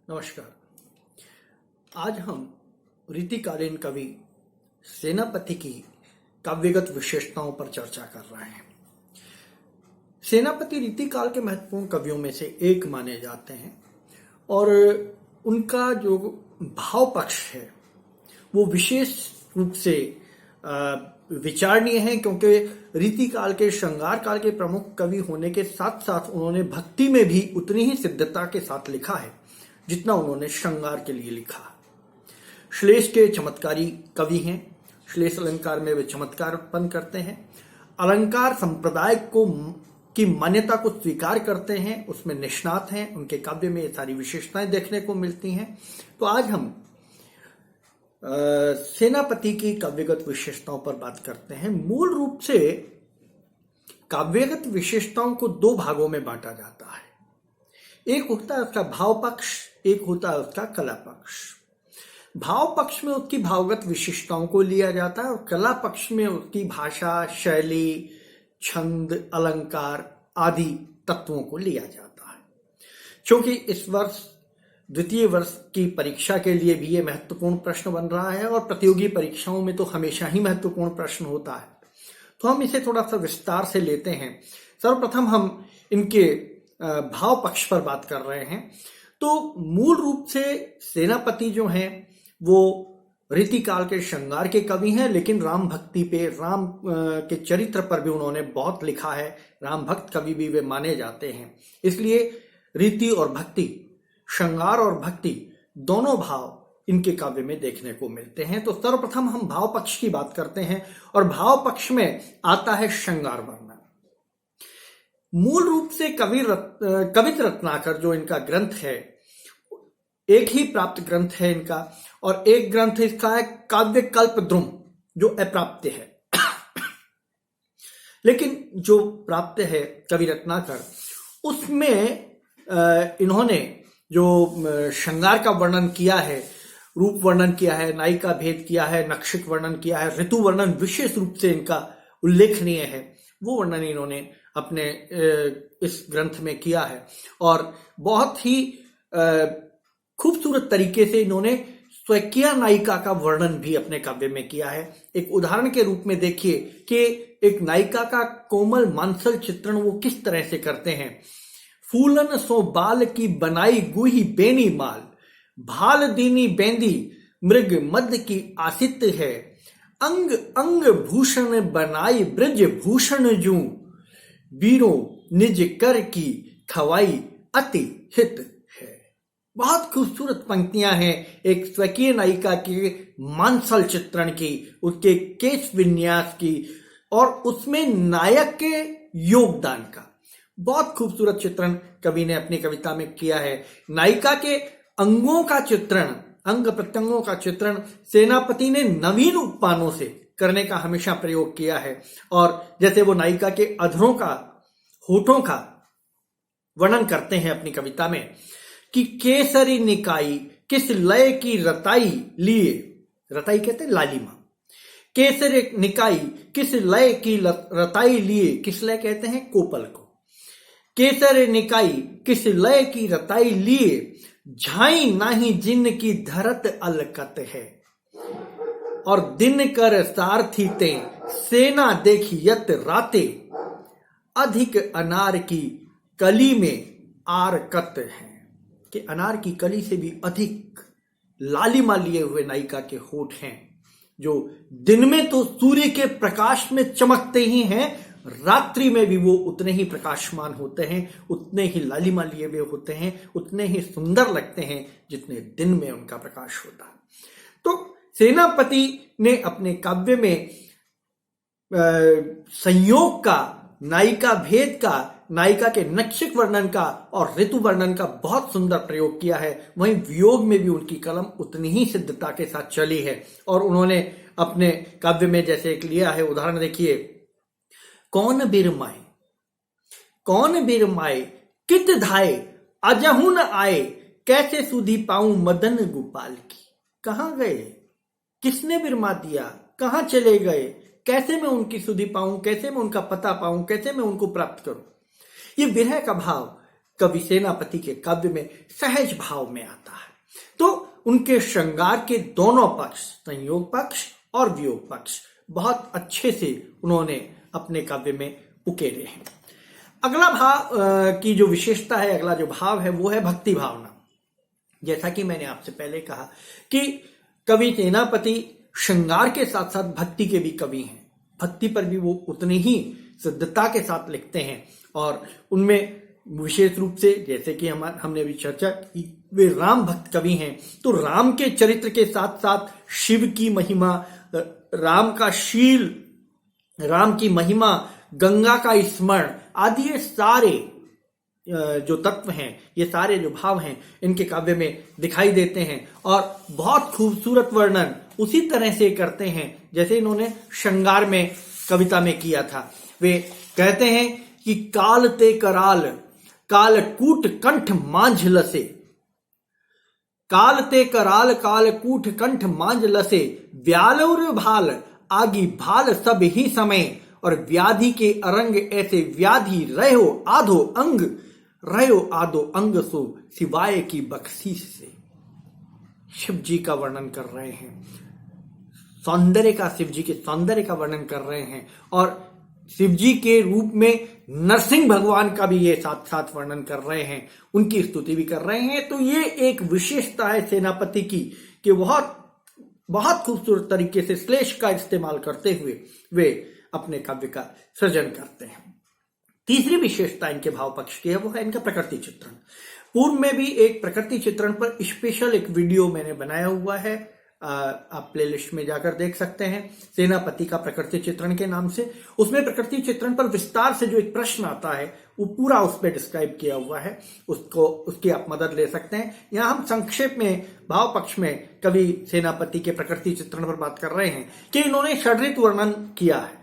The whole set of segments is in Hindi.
नमस्कार। आज हम रीतिकालीन कवि सेनापति की काव्यगत विशेषताओं पर चर्चा कर रहे हैं। सेनापति रीतिकाल के महत्वपूर्ण कवियों में से एक माने जाते हैं और उनका जो भाव पक्ष है वो विशेष रूप से विचारणीय है, क्योंकि रीतिकाल के श्रृंगार काल के प्रमुख कवि होने के साथ साथ उन्होंने भक्ति में भी उतनी ही सिद्धता के साथ लिखा है जितना उन्होंने श्रृंगार के लिए लिखा। श्लेष के चमत्कारी कवि हैं। श्लेष अलंकार में वे चमत्कार उत्पन्न करते हैं, अलंकार संप्रदाय की मान्यता को स्वीकार करते हैं, उसमें निष्णात हैं। उनके काव्य में ये सारी विशेषताएं देखने को मिलती हैं। तो आज हम सेनापति की काव्यगत विशेषताओं पर बात करते हैं। मूल रूप से काव्यगत विशेषताओं को दो भागों में बांटा जाता है। एक होता है उसका भाव पक्ष, एक होता है उसका कला पक्ष। भाव पक्ष में उसकी भावगत विशिष्टताओं को लिया जाता है और कला पक्ष में उसकी भाषा, शैली, छंद, अलंकार आदि तत्वों को लिया जाता है। क्योंकि इस वर्ष द्वितीय वर्ष की परीक्षा के लिए भी ये महत्वपूर्ण प्रश्न बन रहा है और प्रतियोगी परीक्षाओं में तो हमेशा ही महत्वपूर्ण प्रश्न होता है, तो हम इसे थोड़ा सा विस्तार से लेते हैं। सर्वप्रथम हम इनके भाव पक्ष पर बात कर रहे हैं। तो मूल रूप से सेनापति जो हैं वो रीतिकाल के श्रृंगार के कवि हैं, लेकिन राम भक्ति पे, राम के चरित्र पर भी उन्होंने बहुत लिखा है। राम भक्त कवि भी वे माने जाते हैं। इसलिए रीति और भक्ति, श्रृंगार और भक्ति दोनों भाव इनके काव्य में देखने को मिलते हैं। तो सर्वप्रथम हम भाव पक्ष की बात करते हैं और भाव पक्ष में आता है श्रृंगार वर्णन। मूल रूप से कवित रत्नाकर जो इनका ग्रंथ है, एक ही प्राप्त ग्रंथ है इनका, और एक ग्रंथ इसका है काव्य कल्प द्रुम जो अप्राप्त है। लेकिन जो प्राप्त है कवि रत्नाकर, उसमें इन्होंने जो श्रृंगार का वर्णन किया है, रूप वर्णन किया है, नायिका भेद किया है, नक्षिक वर्णन किया है, ऋतु वर्णन विशेष रूप से इनका उल्लेखनीय है, वो वर्णन इन्होंने अपने इस ग्रंथ में किया है। और बहुत ही खूबसूरत तरीके से इन्होंने स्वकीय नायिका का वर्णन भी अपने काव्य में किया है। एक उदाहरण के रूप में देखिए कि एक नायिका का कोमल मांसल चित्रण वो किस तरह से करते हैं। फूलन सो बाल की बनाई गुही बेनी माल, भाल दीनी बेंदी मृग मद की आसित है, अंग अंग भूषण बनाई ब्रज भूषण जू, बीरो निज कर की खवाई अति हित है। बहुत खूबसूरत पंक्तियां हैं एक स्वकीय नायिका के मांसल चित्रण की, उसके केश विन्यास की और उसमें नायक के योगदान का बहुत खूबसूरत चित्रण कवि ने अपनी कविता में किया है। नायिका के अंगों का चित्रण, अंग प्रत्यंगों का चित्रण सेनापति ने नवीन उपमानों से करने का हमेशा प्रयोग किया है। और जैसे वो नायिका के अधरों का, होठों का वर्णन करते हैं अपनी कविता में कि केसरी निकाई किस लय की रताई लिए, रताई कहते हैं लालिमा, केसरी निकाई किस लय की रताई लिए, किस लय कहते हैं कोपल को, केसर निकाई किस लय की रताई लिए, झाई नाही जिन की धरत अलकत है, और दिन कर सारथी ते सेना देखियत राते, अधिक अनार की कली में आरकत है। कि अनार की कली से भी अधिक लालिमा लिए हुए नायिका के होठ हैं, जो दिन में तो सूर्य के प्रकाश में चमकते ही हैं, रात्रि में भी वो उतने ही प्रकाशमान होते हैं, उतने ही लालिमा लिए हुए होते हैं, उतने ही सुंदर लगते हैं जितने दिन में उनका प्रकाश होता है। तो सेनापति ने अपने काव्य में संयोग का, नायिका भेद का, नायिका के नक्षिक वर्णन का और ऋतु वर्णन का बहुत सुंदर प्रयोग किया है। वहीं वियोग में भी उनकी कलम उतनी ही सिद्धता के साथ चली है। और उन्होंने अपने काव्य में जैसे एक लिया है उदाहरण, देखिए, कौन बिरमाए, कौन बिरमाए कित धाए, अजहू न आए, कैसे सुधी पाऊं मदन गोपाल की। कहां गए, किसने बिरमा दिया, कहां चले गए, कैसे मैं उनकी सुधी पाऊं, कैसे मैं उनका पता पाऊं, कैसे मैं उनको प्राप्त करूं। ये विरह का भाव कवि सेनापति के काव्य में सहज भाव में आता है। तो उनके श्रृंगार के दोनों पक्ष, संयोग पक्ष और वियोग पक्ष, बहुत अच्छे से उन्होंने अपने काव्य में उकेरे हैं। अगला भाव की जो विशेषता है, अगला जो भाव है वो है भक्ति भावना। जैसा कि मैंने आपसे पहले कहा कि कवि सेनापति श्रृंगार के साथ साथ भक्ति के भी कवि हैं। भक्ति पर भी वो उतनी ही शुद्धता के साथ लिखते हैं और उनमें विशेष रूप से, जैसे कि हमने अभी चर्चा की, वे राम भक्त कवि हैं। तो राम के चरित्र के साथ साथ शिव की महिमा, राम का शील, राम की महिमा, गंगा का स्मरण आदि ये सारे जो तत्व हैं, ये सारे जो भाव हैं, इनके काव्य में दिखाई देते हैं और बहुत खूबसूरत वर्णन उसी तरह से करते हैं जैसे इन्होंने श्रृंगार में कविता में किया था। वे कहते हैं कि काल ते कराल काल कूट कंठ मांझ लसे, काल ते कराल काल कूट कंठ मांझ लसे, व्यालुर भाल आगी भाल सब ही समय, और व्याधि के अरंग ऐसे व्याधि रहो आधो अंग, रहो आधो अंग सो सिवाय की बख्शीश से। शिव जी का वर्णन कर रहे हैं, सौंदर्य का, शिव जी के सौंदर्य का वर्णन कर रहे हैं और शिव जी के रूप में नरसिंह भगवान का भी ये साथ साथ वर्णन कर रहे हैं, उनकी स्तुति भी कर रहे हैं। तो ये एक विशेषता है सेनापति की कि बहुत खूबसूरत तरीके से श्लेष का इस्तेमाल करते हुए वे अपने काव्य का सृजन करते हैं। तीसरी विशेषता इनके भाव पक्ष की है, वो है इनका प्रकृति चित्रण। पूर्व में भी एक प्रकृति चित्रण पर स्पेशल एक वीडियो मैंने बनाया हुआ है, आप प्लेलिस्ट में जाकर देख सकते हैं, सेनापति का प्रकृति चित्रण के नाम से। उसमें प्रकृति चित्रण पर विस्तार से जो एक प्रश्न आता है वो पूरा उस पर डिस्क्राइब किया हुआ है, उसकी आप मदद ले सकते हैं। यहाँ हम संक्षेप में भाव पक्ष में कवि सेनापति के प्रकृति चित्रण पर बात कर रहे हैं कि इन्होंने षड्ऋतु वर्णन किया है।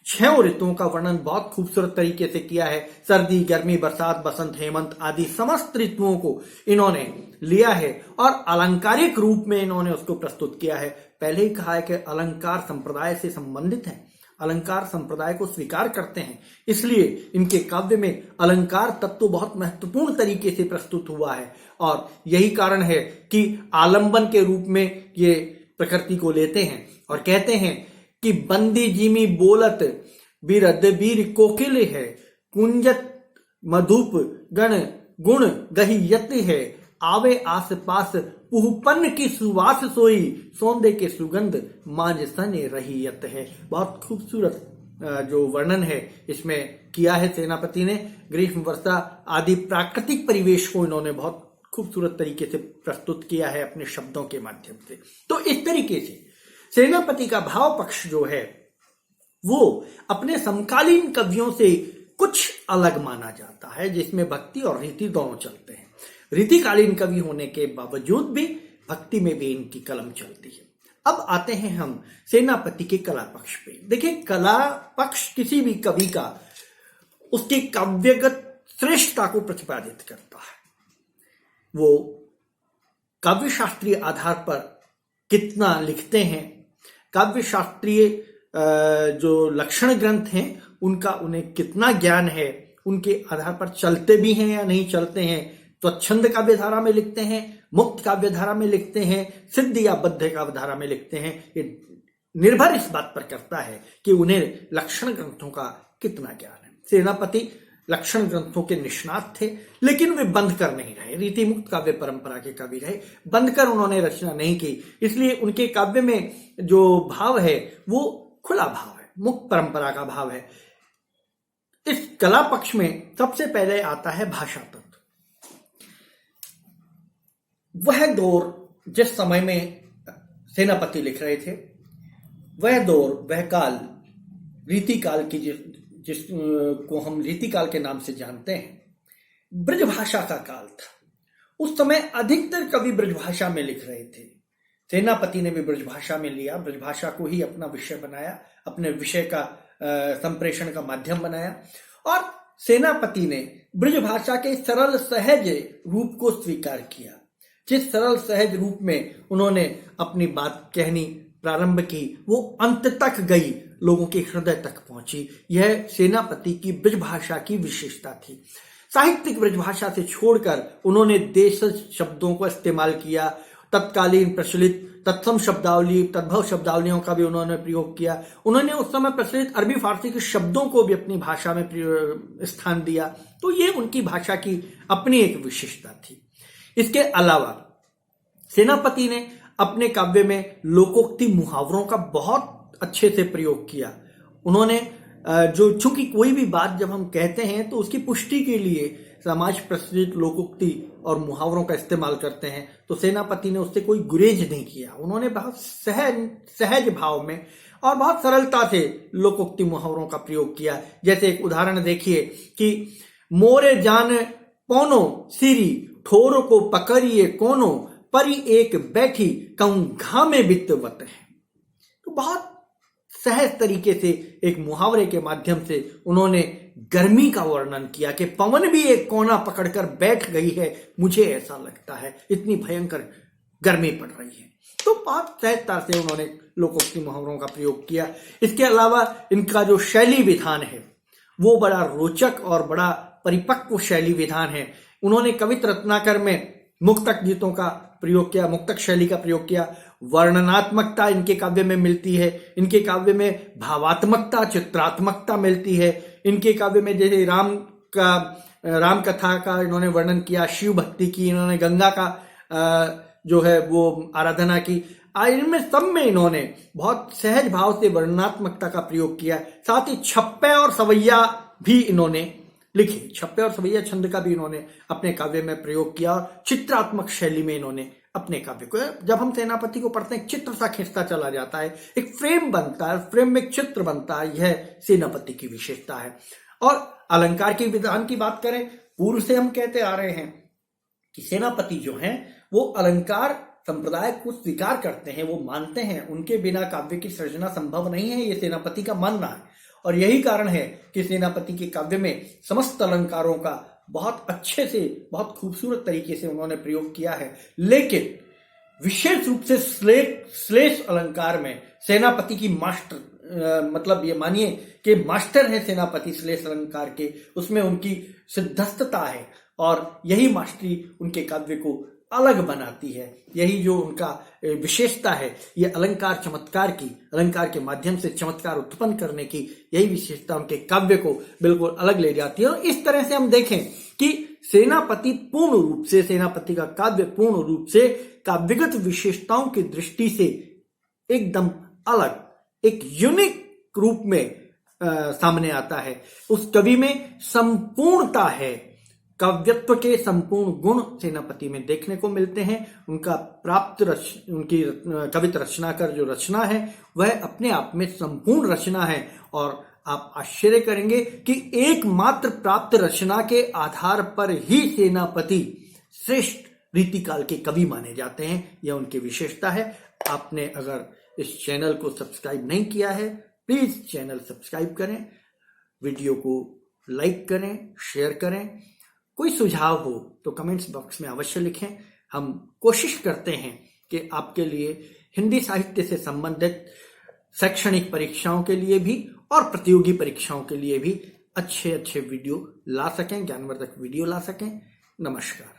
6 ऋतुओं का वर्णन बहुत खूबसूरत तरीके से किया है। सर्दी, गर्मी, बरसात, बसंत, हेमंत आदि समस्त ऋतुओं को इन्होंने लिया है और अलंकारिक रूप में इन्होंने उसको प्रस्तुत किया है। पहले ही कहा है कि अलंकार संप्रदाय से संबंधित है, अलंकार संप्रदाय को स्वीकार करते हैं, इसलिए इनके काव्य में अलंकार तत्व बहुत महत्वपूर्ण तरीके से प्रस्तुत हुआ है और यही कारण है कि आलंबन के रूप में ये प्रकृति को लेते हैं और कहते हैं कि बंदी जिमी बोलत बिरद बीर कोकिल है, कुंजत मधुप गण गुण गहियत है, आवे आस पास पुहपन की सुवास सोई, सौंदे के सुगंध मांझ सने रहियत है। बहुत खूबसूरत जो वर्णन है इसमें किया है सेनापति ने। ग्रीष्म, वर्षा आदि प्राकृतिक परिवेश को इन्होंने बहुत खूबसूरत तरीके से प्रस्तुत किया है अपने शब्दों के माध्यम से। तो इस तरीके से सेनापति का भाव पक्ष जो है वो अपने समकालीन कवियों से कुछ अलग माना जाता है, जिसमें भक्ति और रीति दोनों चलते हैं। रीतिकालीन कवि होने के बावजूद भी भक्ति में भी इनकी कलम चलती है। अब आते हैं हम सेनापति के कला पक्ष पे। देखिए, कला पक्ष किसी भी कवि का उसकी काव्यगत श्रेष्ठता को प्रतिपादित करता है। वो काव्य शास्त्रीय आधार पर कितना लिखते हैं, काव्य शास्त्रीय जो लक्षण ग्रंथ हैं उनका उन्हें कितना ज्ञान है, उनके आधार पर चलते भी हैं या नहीं चलते हैं, स्वच्छंद काव्य धारा में लिखते हैं, मुक्त काव्य धारा में लिखते हैं, सिद्ध या बद्ध काव्य धारा में लिखते हैं। ये निर्भर इस बात पर करता है कि उन्हें लक्षण ग्रंथों का कितना ज्ञान है। सेनापति लक्षण ग्रंथों के निष्णात थे, लेकिन वे बंध कर नहीं रहे, रीति मुक्त काव्य परंपरा के कवि रहे, बंध कर उन्होंने रचना नहीं की। इसलिए उनके काव्य में जो भाव है वो खुला भाव है, मुक्त परंपरा का भाव है। इस कला पक्ष में सबसे पहले आता है भाषा तत्व। वह दौर जिस समय में सेनापति लिख रहे थे, वह दौर, वह काल रीति काल की जिसको हम रीति काल के नाम से जानते हैं, ब्रजभाषा का काल था। उस समय अधिकतर कवि ब्रजभाषा में लिख रहे थे। सेनापति ने भी ब्रजभाषा में लिया, ब्रजभाषा को ही अपना विषय बनाया, अपने विषय का संप्रेषण का माध्यम बनाया और सेनापति ने ब्रजभाषा के सरल सहज रूप को स्वीकार किया। जिस सरल सहज रूप में उन्होंने अपनी बात कहनी प्रारंभ की, वो अंत तक गई, लोगों के हृदय तक पहुंची। यह सेनापति की ब्रजभाषा की विशेषता थी। साहित्यिक ब्रजभाषा से छोड़कर उन्होंने देशज शब्दों को इस्तेमाल किया, तत्कालीन प्रचलित तत्सम शब्दावली, तद्भव शब्दावलियों का भी उन्होंने प्रयोग किया। उन्होंने उस समय प्रचलित अरबी फारसी के शब्दों को भी अपनी भाषा में स्थान दिया। तो ये उनकी भाषा की अपनी एक विशेषता थी। इसके अलावा सेनापति ने अपने काव्य में लोकोक्ति मुहावरों का बहुत अच्छे से प्रयोग किया। उन्होंने जो चूंकि कोई भी बात जब हम कहते हैं तो उसकी पुष्टि के लिए समाज प्रचलित लोकोक्ति और मुहावरों का इस्तेमाल करते हैं, तो सेनापति ने उससे कोई गुरेज नहीं किया। उन्होंने बहुत सहज भाव में और बहुत सरलता से लोकोक्ति मुहावरों का प्रयोग किया। जैसे एक उदाहरण देखिए कि मोरे जान पौनो सिरी ठोर को पकड़िए कोनो परी एक बैठी कहूं घामे वित्तवत है। तो बहुत सहज तरीके से एक मुहावरे के माध्यम से उन्होंने गर्मी का वर्णन किया कि पवन भी एक कोना पकड़कर बैठ गई है, मुझे ऐसा लगता है, इतनी भयंकर गर्मी पड़ रही है। तो बहुत सहजता से उन्होंने लोकोक्ति मुहावरों का प्रयोग किया। इसके अलावा इनका जो शैली विधान है वो बड़ा रोचक और बड़ा परिपक्व शैली विधान है। उन्होंने कवित रत्नाकर में मुक्तक गीतों का प्रयोग किया, मुक्तक शैली का प्रयोग किया। वर्णनात्मकता इनके काव्य में मिलती है। इनके काव्य में भावात्मकता, चित्रात्मकता मिलती है। इनके काव्य में जैसे राम कथा का इन्होंने वर्णन किया, शिव भक्ति की, इन्होंने गंगा का जो है वो आराधना की। इनमें सब में इन्होंने बहुत सहज भाव से वर्णनात्मकता का प्रयोग किया। साथ ही छप्पे और सवैया भी इन्होंने लिखी। छप्पे और सवैया छंद का भी इन्होंने अपने काव्य में प्रयोग किया और चित्रात्मक शैली में इन्होंने अपने काव्य को, जब हम सेनापति को पढ़ते हैं चित्र सा खिंचता चला जाता है, एक फ्रेम बनता है, फ्रेम में एक चित्र बनता है। यह सेनापति की विशेषता है। और अलंकार के विधान की बात करें, पूर्व से हम कहते आ रहे हैं कि सेनापति जो हैं वो अलंकार संप्रदाय को स्वीकार करते हैं, वो मानते हैं, उनके बिना काव्य की सृजना संभव नहीं है, ये सेनापति का मानना है। और यही कारण है कि सेनापति के काव्य में समस्त अलंकारों का बहुत अच्छे से, बहुत खूबसूरत तरीके से उन्होंने प्रयोग किया है। लेकिन विशेष रूप से श्लेष अलंकार में सेनापति की मास्टर, मतलब ये मानिए कि मास्टर है सेनापति श्लेष अलंकार के, उसमें उनकी सिद्धस्तता है और यही मास्टरी उनके काव्य को अलग बनाती है। यही जो उनका विशेषता है, ये अलंकार चमत्कार की, अलंकार के माध्यम से चमत्कार उत्पन्न करने की यही विशेषता उनके काव्य को बिल्कुल अलग ले जाती है। और इस तरह से हम देखें कि सेनापति पूर्ण रूप से, सेनापति का काव्य पूर्ण रूप से काव्यगत विशेषताओं की दृष्टि से एकदम अलग, एक यूनिक रूप में सामने आता है। उस कवि में संपूर्णता है, काव्यत्व के संपूर्ण गुण सेनापति में देखने को मिलते हैं। उनका उनकी कवित रचनाकर जो रचना है वह अपने आप में संपूर्ण रचना है। और आप आश्चर्य करेंगे कि एकमात्र प्राप्त रचना के आधार पर ही सेनापति श्रेष्ठ रीतिकाल के कवि माने जाते हैं। यह उनकी विशेषता है। आपने अगर इस चैनल को सब्सक्राइब नहीं किया है, प्लीज चैनल सब्सक्राइब करें, वीडियो को लाइक करें, शेयर करें। कोई सुझाव हो तो कमेंट्स बॉक्स में अवश्य लिखें। हम कोशिश करते हैं कि आपके लिए हिंदी साहित्य से संबंधित शैक्षणिक परीक्षाओं के लिए भी और प्रतियोगी परीक्षाओं के लिए भी अच्छे वीडियो ला सकें, ज्ञानवर्धक वीडियो ला सकें। नमस्कार।